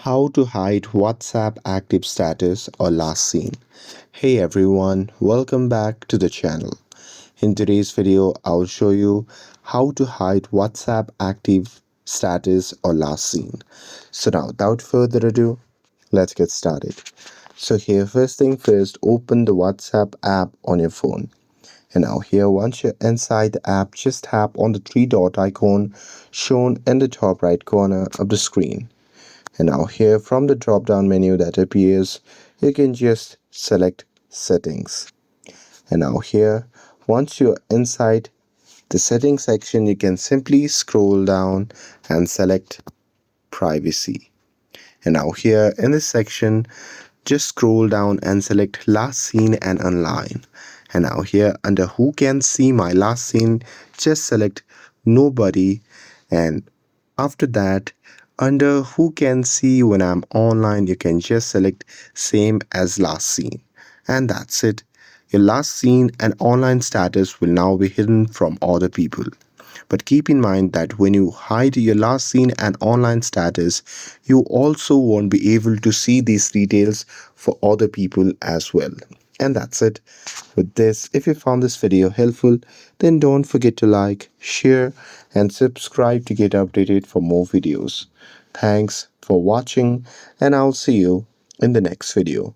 How to hide WhatsApp active status or last seen. Hey everyone, welcome back to the channel. In today's video, I'll show you how to hide WhatsApp active status or last seen. So now, without further ado, let's get started. So here, first thing first, open the WhatsApp app on your phone. And now here, once you're inside the app, just tap on the three dot icon shown in the top right corner of the screen. And now here from the drop down menu that appears, you can just select settings. And now here, once you're inside the settings section, you can simply scroll down and select privacy. And now here in this section, just scroll down and select last seen and online. And now here under who can see my last seen, just select nobody. And after that, under who can see when I'm online, you can just select same as last seen. And that's it. Your last seen and online status will now be hidden from other people. But keep in mind that when you hide your last seen and online status, you also won't be able to see these details for other people as well. And that's it. With this, if you found this video helpful, then don't forget to like, share, and subscribe to get updated for more videos. Thanks for watching, and I'll see you in the next video.